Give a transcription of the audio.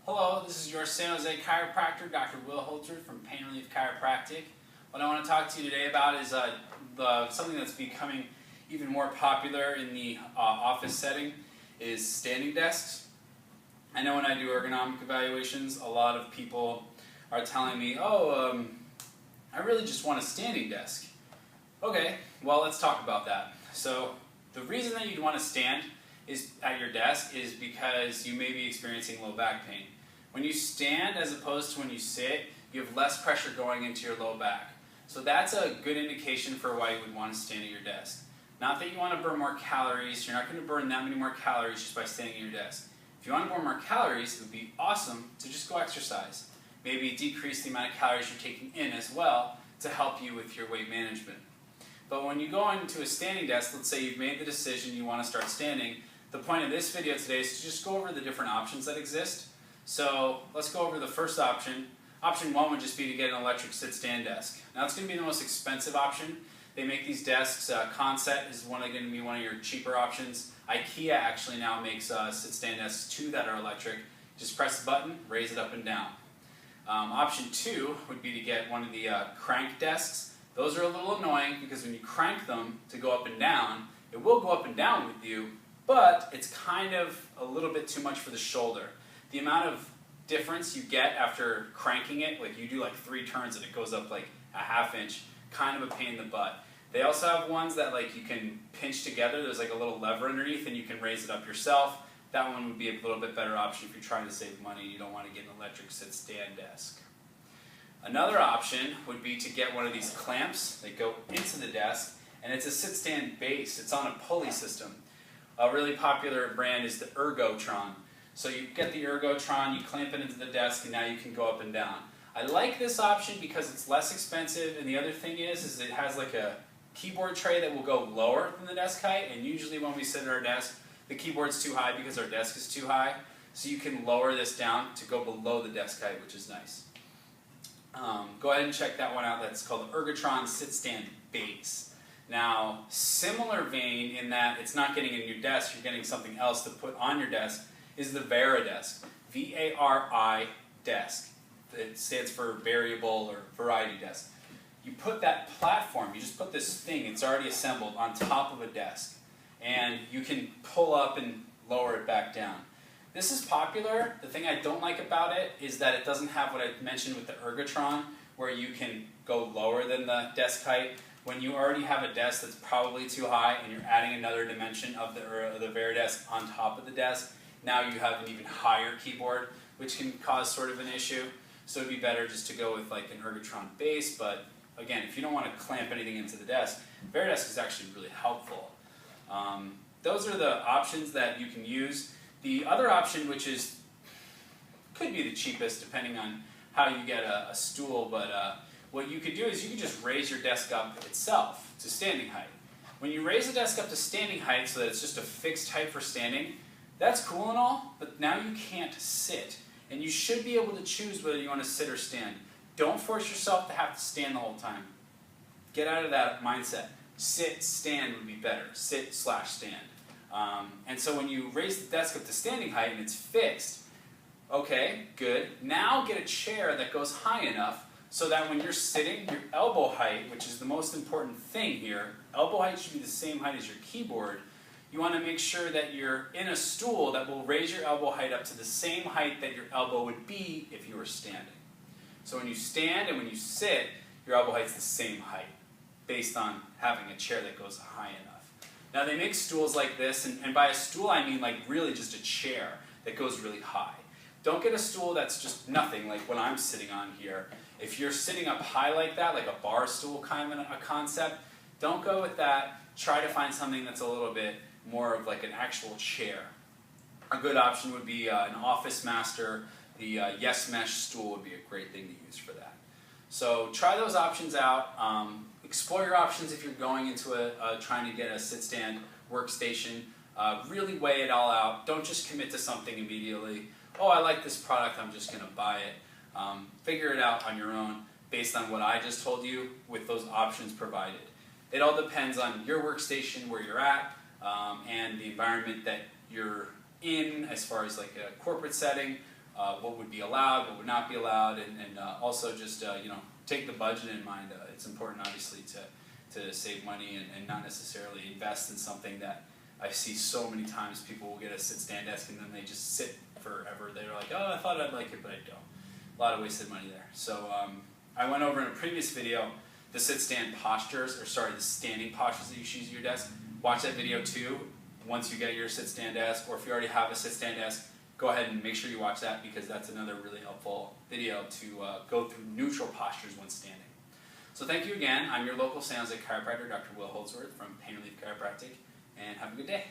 Hello, this is your San Jose chiropractor, Dr. Will Holdsworth from Pain Relief Chiropractic. What I want to talk to you today about is something that's becoming even more popular in the office setting is standing desks. I know when I do ergonomic evaluations, a lot of people are telling me, I really just want a standing desk. Okay, well, let's talk about that. So the reason that you'd want to stand at your desk is because you may be experiencing low back pain. When you stand as opposed to when you sit, you have less pressure going into your low back. So that's a good indication for why you would want to stand at your desk. Not that you want to burn more calories, you're not going to burn that many more calories just by standing at your desk. If you want to burn more calories, it would be awesome to just go exercise. Maybe decrease the amount of calories you're taking in as well to help you with your weight management. But when you go into a standing desk, let's say you've made the decision you want to start standing, the point of this video today is to just go over the different options that exist. So let's go over the first option. Option one would just be to get an electric sit-stand desk. Now it's going to be the most expensive option. They make these desks, Concept is going to be one of your cheaper options. IKEA actually now makes sit-stand desks too that are electric. Just press the button, raise it up and down. Option two would be to get one of the crank desks. Those are a little annoying because when you crank them to go up and down, it will go up and down with you, but it's kind of a little bit too much for the shoulder. The amount of difference you get after cranking it, like you do like 3 turns and it goes up like a ½ inch, kind of a pain in the butt. They also have ones that like you can pinch together. There's like a little lever underneath and you can raise it up yourself. That one would be a little bit better option if you're trying to save money and you don't want to get an electric sit-stand desk. Another option would be to get one of these clamps that go into the desk, and it's a sit-stand base. It's on a pulley system. A really popular brand is the Ergotron. So you get the Ergotron, you clamp it into the desk, and now you can go up and down. I like this option because it's less expensive, and the other thing is it has like a keyboard tray that will go lower than the desk height, and usually when we sit at our desk, the keyboard's too high because our desk is too high. So you can lower this down to go below the desk height, which is nice. Go ahead and check that one out. That's called the Ergotron Sit-Stand Base. Now, similar vein in that it's not getting a new desk, you're getting something else to put on your desk, is the Varidesk. V-A-R-I desk. It stands for variable or variety desk. You put that platform, you just put this thing, it's already assembled, on top of a desk. And you can pull up and lower it back down. This is popular. The thing I don't like about it is that it doesn't have what I mentioned with the Ergotron, where you can go lower than the desk height. When you already have a desk that's probably too high and you're adding another dimension of the Varidesk on top of the desk, now you have an even higher keyboard, which can cause sort of an issue. So it'd be better just to go with like an Ergotron base, but again, if you don't want to clamp anything into the desk, Varidesk is actually really helpful. Those are the options that you can use. The other option, which could be the cheapest depending on how you get a stool, but what you could do is you could just raise your desk up itself to standing height. When you raise the desk up to standing height so that it's just a fixed height for standing, that's cool and all, but now you can't sit. And you should be able to choose whether you want to sit or stand. Don't force yourself to have to stand the whole time. Get out of that mindset. Sit, stand would be better. Sit/stand. And so when you raise the desk up to standing height and it's fixed, okay, good. Now get a chair that goes high enough so that when you're sitting, your elbow height, which is the most important thing here, elbow height should be the same height as your keyboard. You want to make sure that you're in a stool that will raise your elbow height up to the same height that your elbow would be if you were standing. So when you stand and when you sit, your elbow height's the same height based on having a chair that goes high enough. Now they make stools like this, and by a stool I mean like really just a chair that goes really high. Don't get a stool that's just nothing like what I'm sitting on here. If you're sitting up high like that, like a bar stool kind of a concept, don't go with that. Try to find something that's a little bit more of like an actual chair. A good option would be an Office Master. The Yes Mesh stool would be a great thing to use for that. So try those options out. Explore your options if you're going into trying to get a sit-stand workstation. Really weigh it all out. Don't just commit to something immediately. Oh, I like this product, I'm just going to buy it. Figure it out on your own based on what I just told you with those options provided. It all depends on your workstation, where you're at, and the environment that you're in as far as like a corporate setting. what would be allowed, what would not be allowed, and also just take the budget in mind. It's important, obviously, to save money and not necessarily invest in something that I see so many times. People will get a sit-stand desk and then they just sit forever. They're like, oh, I thought I'd like it, but I don't. A lot of wasted money there. So I went over in a previous video the sit-stand postures, the standing postures that you should use at your desk. Watch that video too once you get your sit-stand desk, or if you already have a sit-stand desk, go ahead and make sure you watch that, because that's another really helpful video to go through neutral postures when standing. So thank you again. I'm your local San Jose chiropractor, Dr. Will Holdsworth from Pain Relief Chiropractic, and have a good day.